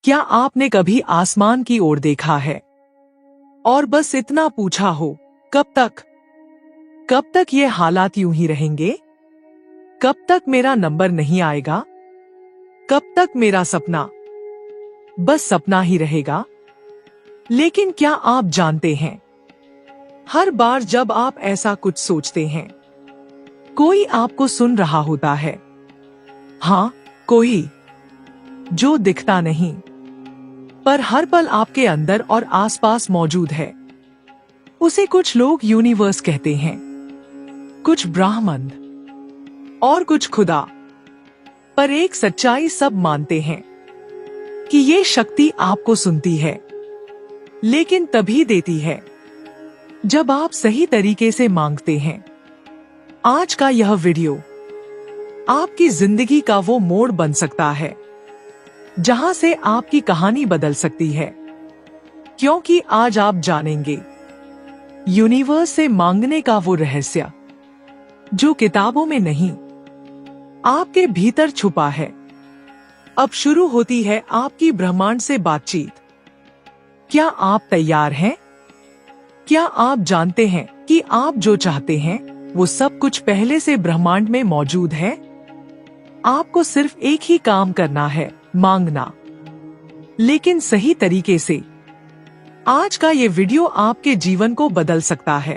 क्या आपने कभी आसमान की ओर देखा है और बस इतना पूछा हो, कब तक? कब तक ये हालात यूं ही रहेंगे? कब तक मेरा नंबर नहीं आएगा? कब तक मेरा सपना बस सपना ही रहेगा? लेकिन क्या आप जानते हैं, हर बार जब आप ऐसा कुछ सोचते हैं, कोई आपको सुन रहा होता है। हाँ, कोई जो दिखता नहीं, पर हर पल आपके अंदर और आसपास मौजूद है। उसे कुछ लोग यूनिवर्स कहते हैं, कुछ ब्रह्मांड और कुछ खुदा। पर एक सच्चाई सब मानते हैं कि ये शक्ति आपको सुनती है, लेकिन तभी देती है जब आप सही तरीके से मांगते हैं। आज का यह वीडियो आपकी जिंदगी का वो मोड़ बन सकता है जहां से आपकी कहानी बदल सकती है, क्योंकि आज आप जानेंगे यूनिवर्स से मांगने का वो रहस्य जो किताबों में नहीं, आपके भीतर छुपा है। अब शुरू होती है आपकी ब्रह्मांड से बातचीत। क्या आप तैयार हैं? क्या आप जानते हैं कि आप जो चाहते हैं वो सब कुछ पहले से ब्रह्मांड में मौजूद है? आपको सिर्फ एक ही काम करना है, मांगना, लेकिन सही तरीके से। आज का ये वीडियो आपके जीवन को बदल सकता है।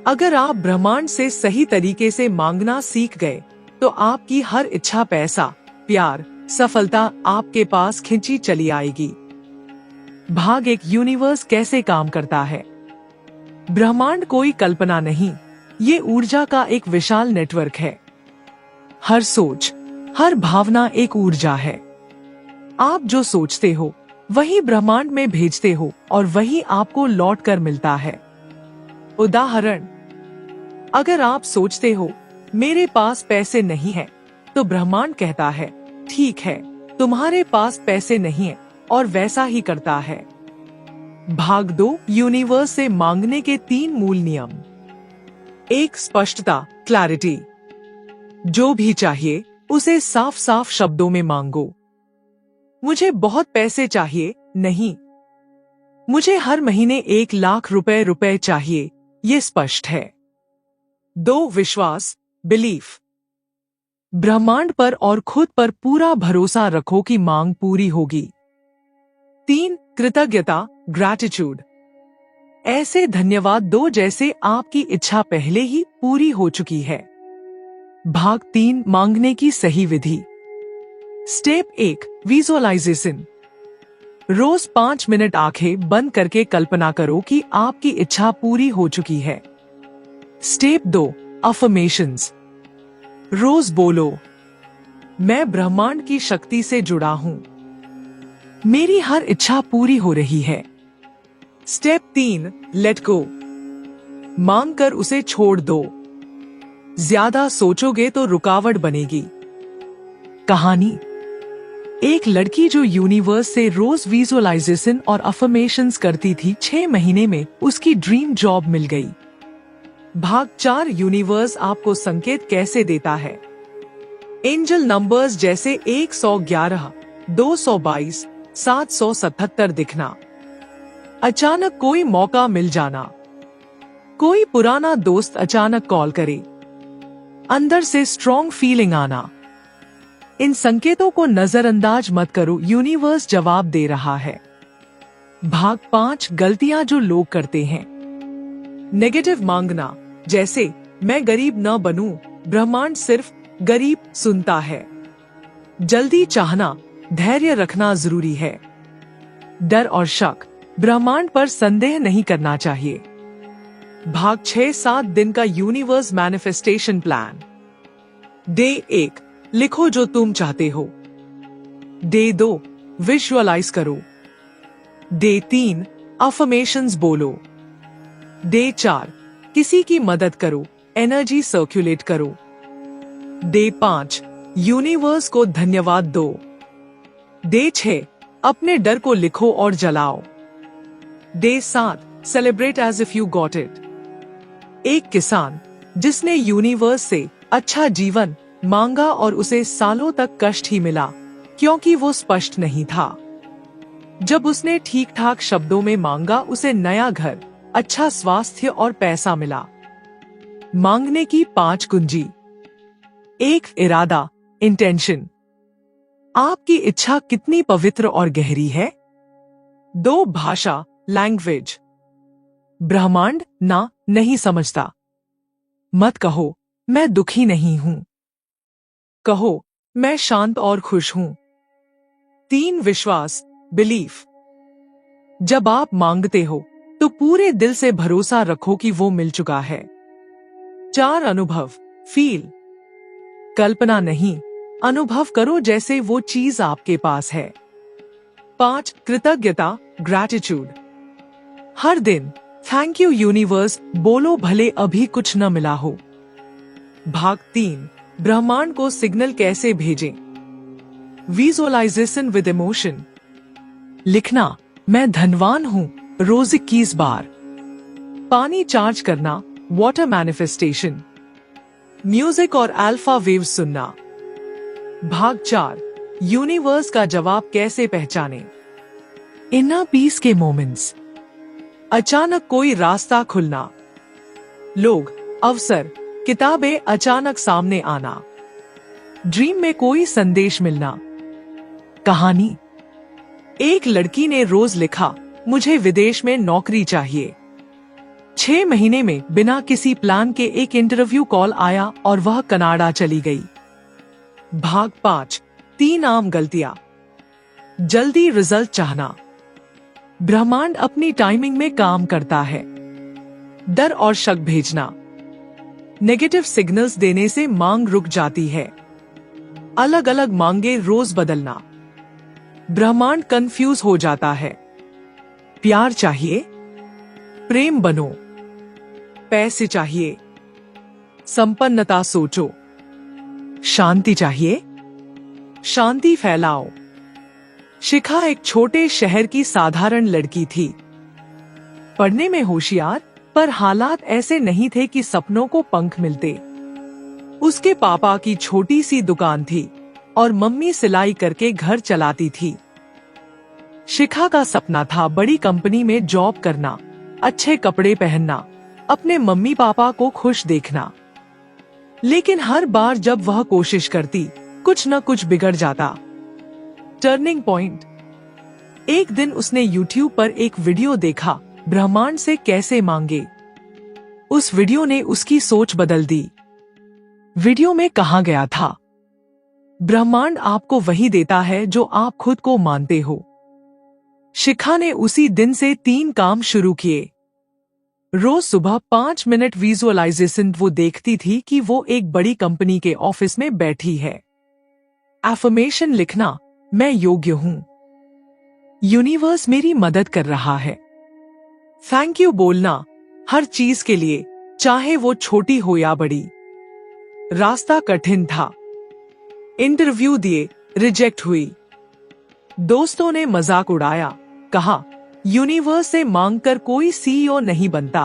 अगर आप ब्रह्मांड से सही तरीके से मांगना सीख गए तो आपकी हर इच्छा, पैसा, प्यार, सफलता आपके पास खिंची चली आएगी। भाग एक, यूनिवर्स कैसे काम करता है। ब्रह्मांड कोई कल्पना नहीं, ये ऊर्जा का एक विशाल नेटवर्क है। हर सोच, हर भावना एक ऊर्जा है। आप जो सोचते हो वही ब्रह्मांड में भेजते हो और वही आपको लौट कर मिलता है। उदाहरण, अगर आप सोचते हो मेरे पास पैसे नहीं है, तो ब्रह्मांड कहता है ठीक है, तुम्हारे पास पैसे नहीं है, और वैसा ही करता है। भाग 2, यूनिवर्स से मांगने के 3 मूल नियम। 1, स्पष्टता, क्लैरिटी। जो भी चाहिए उसे साफ साफ शब्दों में मांगो। मुझे बहुत पैसे चाहिए नहीं, मुझे हर महीने 1 लाख रुपए चाहिए, ये स्पष्ट है। 2, विश्वास, बिलीफ। ब्रह्मांड पर और खुद पर पूरा भरोसा रखो कि मांग पूरी होगी। 3, कृतज्ञता, ग्रैटिट्यूड। ऐसे धन्यवाद दो जैसे आपकी इच्छा पहले ही पूरी हो चुकी है। भाग 3, मांगने की सही विधि। Step 1, visualization. रोज 5 मिनट आंखें बंद करके कल्पना करो कि आपकी इच्छा पूरी हो चुकी है। Step 2, affirmations. रोज बोलो, मैं ब्रह्मांड की शक्ति से जुड़ा हूं, मेरी हर इच्छा पूरी हो रही है। Step 3, let go. मांग कर उसे छोड़ दो, ज्यादा सोचोगे तो रुकावट बनेगी। कहानी, एक लड़की जो यूनिवर्स से रोज विजुअलाइजेशन और अफर्मेशंस करती थी, 6 महीने में उसकी ड्रीम जॉब मिल गई। भाग 4, यूनिवर्स आपको संकेत कैसे देता है। एंजल नंबर्स जैसे 111, 222, 777 दिखना, अचानक कोई मौका मिल जाना, कोई पुराना दोस्त अचानक कॉल करे, अंदर से स्ट्रॉन्ग फीलिंग आना। इन संकेतों को नजरअंदाज मत करो, यूनिवर्स जवाब दे रहा है। भाग 5, गलतियां जो लोग करते हैं। नेगेटिव मांगना, जैसे मैं गरीब न बनूं, ब्रह्मांड सिर्फ गरीब सुनता है। जल्दी चाहना, धैर्य रखना जरूरी है। डर और शक, ब्रह्मांड पर संदेह नहीं करना चाहिए। भाग 6-7 दिन का यूनिवर्स मैनिफेस्टेशन प्लान। डे 1, लिखो जो तुम चाहते हो। डे 2, विजुअलाइज करो। डे 3, अफर्मेशंस बोलो। डे 4, किसी की मदद करो, एनर्जी सर्कुलेट करो। डे 5, यूनिवर्स को धन्यवाद दो। डे 6, अपने डर को लिखो और जलाओ। Day 7, celebrate as if you got it. एक किसान जिसने यूनिवर्स से अच्छा जीवन मांगा और उसे सालों तक कष्ट ही मिला, क्योंकि वो स्पष्ट नहीं था। जब उसने ठीक ठाक शब्दों में मांगा, उसे नया घर, अच्छा स्वास्थ्य और पैसा मिला। मांगने की 5 कुंजी। 1. इरादा, इंटेंशन। आपकी इच्छा कितनी पवित्र और गहरी है। 2. भाषा, लैंग्वेज। ब्रह्मांड ना नहीं समझता। मत कहो मैं दुखी नहीं हूं, कहो मैं शांत और खुश हूं। 3. विश्वास, बिलीफ। जब आप मांगते हो तो पूरे दिल से भरोसा रखो कि वो मिल चुका है। 4. अनुभव, फील। कल्पना नहीं, अनुभव करो जैसे वो चीज आपके पास है। 5. कृतज्ञता, ग्रैटिट्यूड। हर दिन थैंक यू यूनिवर्स बोलो, भले अभी कुछ न मिला हो। भाग 3, ब्रह्मांड को सिग्नल कैसे भेजें। Visualisation with emotion. लिखना, मैं धनवान हूं, रोज 21 बार। पानी चार्ज करना, वाटर मैनिफेस्टेशन। म्यूजिक और अल्फा वेव्स सुनना। भाग 4, यूनिवर्स का जवाब कैसे पहचानें। इनर पीस के मोमेंट्स। अचानक कोई रास्ता खुलना, लोग, अवसर, किताबें अचानक सामने आना। ड्रीम में कोई संदेश मिलना। कहानी। एक लड़की ने रोज लिखा, मुझे विदेश में नौकरी चाहिए। 6 महीने में बिना किसी प्लान के एक इंटरव्यू कॉल आया और वह कनाडा चली गई। भाग 5, 3 आम गलतियां। जल्दी रिजल्ट चाहना। ब्रह्मांड अपनी टाइमिंग में काम करता है। डर और शक भेजना। नेगेटिव सिग्नल्स देने से मांग रुक जाती है। अलग अलग मांगे रोज बदलना। ब्रह्मांड कंफ्यूज हो जाता है। प्यार चाहिए, प्रेम बनो। पैसे चाहिए, संपन्नता सोचो। शांति चाहिए, शांति फैलाओ। शिखा एक छोटे शहर की साधारण लड़की थी। पढ़ने में होशियार, पर हालात ऐसे नहीं थे कि सपनों को पंख मिलते। उसके पापा की छोटी सी दुकान थी और मम्मी सिलाई करके घर चलाती थी। शिखा का सपना था बड़ी कंपनी में जॉब करना, अच्छे कपड़े पहनना, अपने मम्मी पापा को खुश देखना। लेकिन हर बार जब वह कोशिश करती, कुछ न कुछ बिगड़ जाता। Turning point. एक दिन उसने YouTube पर एक वीडियो देखा, ब्रह्मांड से कैसे मांगे। उस वीडियो ने उसकी सोच बदल दी। वीडियो में कहा गया था, ब्रह्मांड आपको वही देता है जो आप खुद को मानते हो। शिखा ने उसी दिन से 3 काम शुरू किए। रोज सुबह 5 मिनट विजुअलाइजेशन। वो देखती थी कि वो एक बड़ी कंपनी के ऑफिस में बैठी है। एफर्मेशन लिखना, मैं योग्य हूं, यूनिवर्स मेरी मदद कर रहा है। थैंक यू बोलना, हर चीज के लिए, चाहे वो छोटी हो या बड़ी। रास्ता कठिन था। इंटरव्यू दिए, रिजेक्ट हुई। दोस्तों ने मजाक उड़ाया, कहा यूनिवर्स से मांगकर कोई CEO नहीं बनता।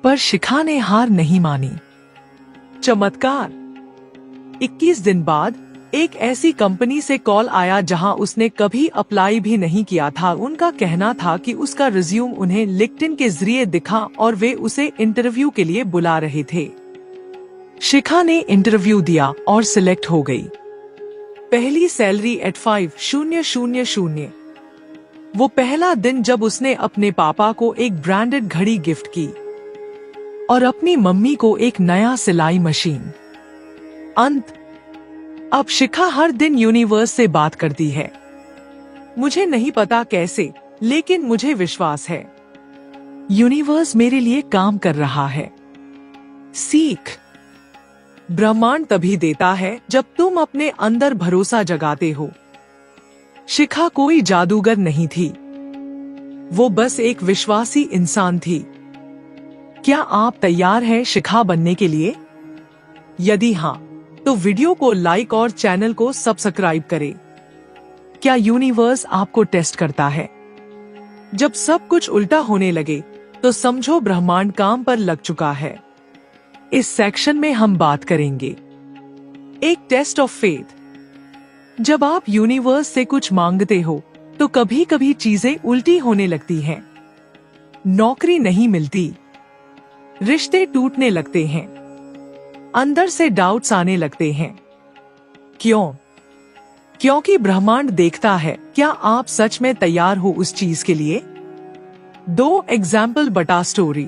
पर शिखा ने हार नहीं मानी। चमत्कार। 21 दिन बाद एक ऐसी कंपनी से कॉल आया जहां उसने कभी अप्लाई भी नहीं किया था। उनका कहना था कि उसका रिज्यूम उन्हें लिंक्डइन के जरिए दिखा और वे उसे इंटरव्यू के लिए बुला रहे थे। शिखा ने इंटरव्यू दिया और सिलेक्ट हो गई। पहली सैलरी एट 5,000। वो पहला दिन जब उसने अपने पापा को एक ब्रांडेड घड़ी गिफ्ट की और अपनी मम्मी को एक नया सिलाई मशीन। अंत। अब शिखा हर दिन यूनिवर्स से बात करती है। मुझे नहीं पता कैसे, लेकिन मुझे विश्वास है यूनिवर्स मेरे लिए काम कर रहा है। सीख। ब्रह्मांड तभी देता है जब तुम अपने अंदर भरोसा जगाते हो। शिखा कोई जादूगर नहीं थी, वो बस एक विश्वासी इंसान थी। क्या आप तैयार हैं शिखा बनने के लिए? यदि हाँ, तो वीडियो को लाइक और चैनल को सब्सक्राइब करें। क्या यूनिवर्स आपको टेस्ट करता है? जब सब कुछ उल्टा होने लगे, तो समझो ब्रह्मांड काम पर लग चुका है। इस सेक्शन में हम बात करेंगे एक टेस्ट ऑफ फेथ। जब आप यूनिवर्स से कुछ मांगते हो, तो कभी कभी चीजें उल्टी होने लगती हैं। नौकरी नहीं मिलती, रिश्ते टूटने लगते हैं, अंदर से डाउट्स आने लगते हैं। क्यों? क्योंकि ब्रह्मांड देखता है क्या आप सच में तैयार हो उस चीज के लिए। 2 एग्जाम्पल बटा स्टोरी।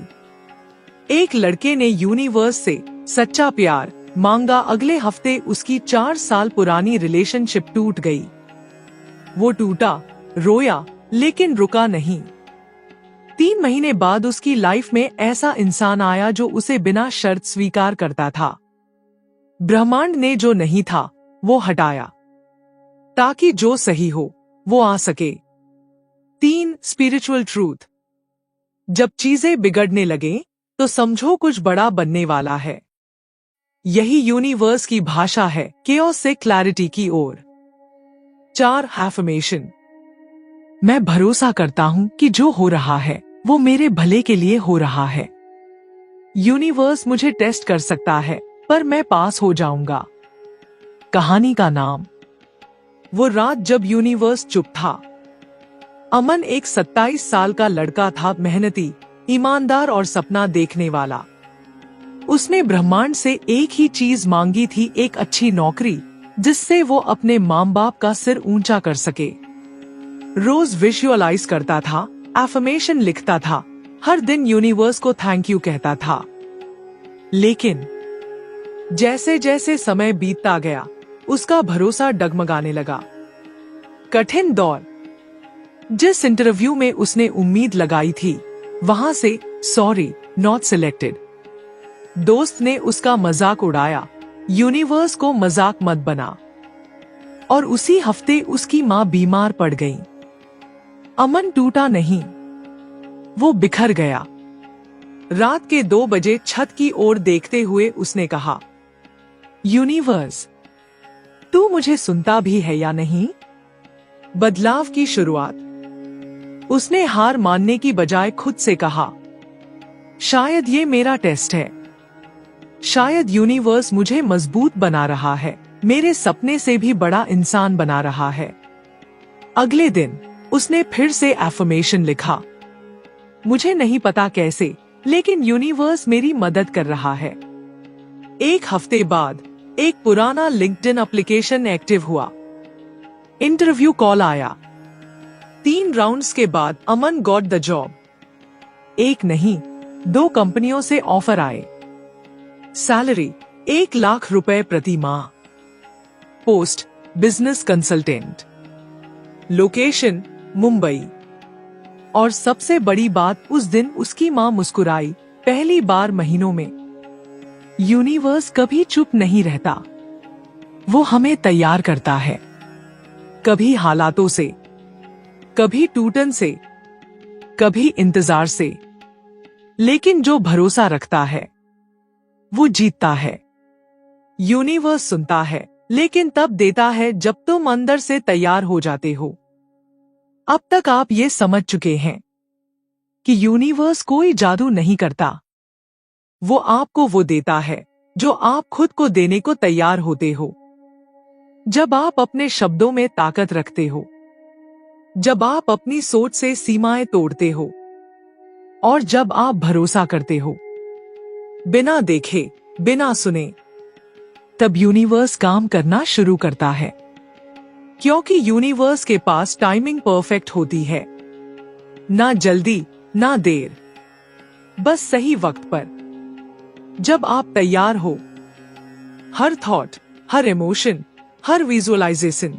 एक लड़के ने यूनिवर्स से सच्चा प्यार मांगा। अगले हफ्ते उसकी 4 साल पुरानी रिलेशनशिप टूट गई। वो टूटा, रोया, लेकिन रुका नहीं। 3 महीने बाद उसकी लाइफ में ऐसा इंसान आया जो उसे बिना शर्त स्वीकार करता था। ब्रह्मांड ने जो नहीं था वो हटाया, ताकि जो सही हो वो आ सके। 3 स्पिरिचुअल ट्रूथ। जब चीजें बिगड़ने लगे तो समझो कुछ बड़ा बनने वाला है। यही यूनिवर्स की भाषा है, केओस से क्लैरिटी की ओर। 4 एफर्मेशन। मैं भरोसा करता हूं कि जो हो रहा है वो मेरे भले के लिए हो रहा है। यूनिवर्स मुझे टेस्ट कर सकता है, पर मैं पास हो जाऊंगा। कहानी का नाम। वो रात जब यूनिवर्स चुप था। अमन एक 27 साल का लड़का था, मेहनती, ईमानदार और सपना देखने वाला। उसने ब्रह्मांड से एक ही चीज मांगी थी, एक अच्छी नौकरी जिससे वो अपने माँ बाप का सिर ऊंचा कर सके। रोज विजुअलाइज करता था, एफर्मेशन लिखता था, हर दिन यूनिवर्स को थैंक यू कहता था। लेकिन जैसे जैसे समय बीतता गया उसका भरोसा डगमगाने लगा। कठिन दौर। जिस इंटरव्यू में उसने उम्मीद लगाई थी वहां से सॉरी नॉट सिलेक्टेड। दोस्त ने उसका मजाक उड़ाया, यूनिवर्स को मजाक मत बना। और उसी हफ्ते उसकी मां बीमार पड़ गई। अमन टूटा नहीं, वो बिखर गया। रात के 2 बजे छत की ओर देखते हुए उसने कहा, यूनिवर्स, तू मुझे सुनता भी है या नहीं? बदलाव की शुरुआत। उसने हार मानने की बजाय खुद से कहा, शायद ये मेरा टेस्ट है। शायद यूनिवर्स मुझे मजबूत बना रहा है, मेरे सपने से भी बड़ा इंसान बना रहा है। अगले दिन उसने फिर से एफर्मेशन लिखा, मुझे नहीं पता कैसे, लेकिन यूनिवर्स मेरी मदद कर रहा है। 1 हफ्ते बाद एक पुराना लिंक्डइन एप्लीकेशन एक्टिव हुआ। इंटरव्यू कॉल आया। 3 राउंड्स के बाद अमन गॉट द जॉब। 1 नहीं, 2 कंपनियों से ऑफर आए। सैलरी 1 लाख रुपए प्रति माह। Post business consultant. Location Mumbai. और सबसे बड़ी बात, उस दिन उसकी मां मुस्कुराई, पहली बार महीनों में। यूनिवर्स कभी चुप नहीं रहता, वो हमें तैयार करता है, कभी हालातों से, कभी टूटन से, कभी इंतजार से। लेकिन जो भरोसा रखता है वो जीतता है। यूनिवर्स सुनता है, लेकिन तब देता है जब तुम अंदर से तैयार हो जाते हो। अब तक आप ये समझ चुके हैं कि यूनिवर्स कोई जादू नहीं करता, वो आपको वो देता है जो आप खुद को देने को तैयार होते हो। जब आप अपने शब्दों में ताकत रखते हो, जब आप अपनी सोच से सीमाएं तोड़ते हो, और जब आप भरोसा करते हो बिना देखे, बिना सुने, तब यूनिवर्स काम करना शुरू करता है। क्योंकि यूनिवर्स के पास टाइमिंग परफेक्ट होती है, ना जल्दी ना देर, बस सही वक्त पर। जब आप तैयार हो, हर थॉट, हर इमोशन, हर विजुअलाइजेशन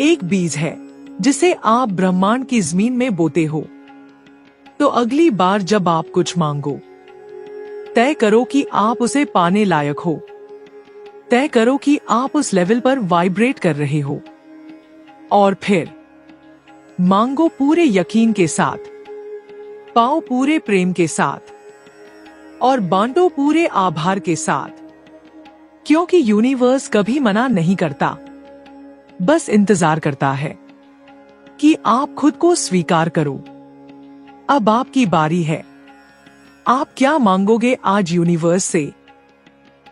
एक बीज है जिसे आप ब्रह्मांड की जमीन में बोते हो। तो अगली बार जब आप कुछ मांगो, तय करो कि आप उसे पाने लायक हो। तय करो कि आप उस लेवल पर वाइब्रेट कर रहे हो। और फिर मांगो पूरे यकीन के साथ, पाओ पूरे प्रेम के साथ, और बांटो पूरे आभार के साथ। क्योंकि यूनिवर्स कभी मना नहीं करता, बस इंतजार करता है कि आप खुद को स्वीकार करो। अब आपकी बारी है। आप क्या मांगोगे आज यूनिवर्स से?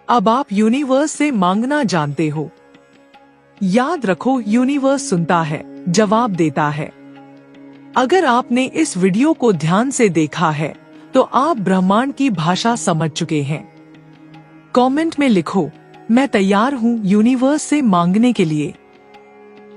अब आप यूनिवर्स से मांगना जानते हो। याद रखो, यूनिवर्स सुनता है, जवाब देता है। अगर आपने इस वीडियो को ध्यान से देखा है तो आप ब्रह्मांड की भाषा समझ चुके हैं। कमेंट में लिखो, मैं तैयार हूँ यूनिवर्स से मांगने के लिए।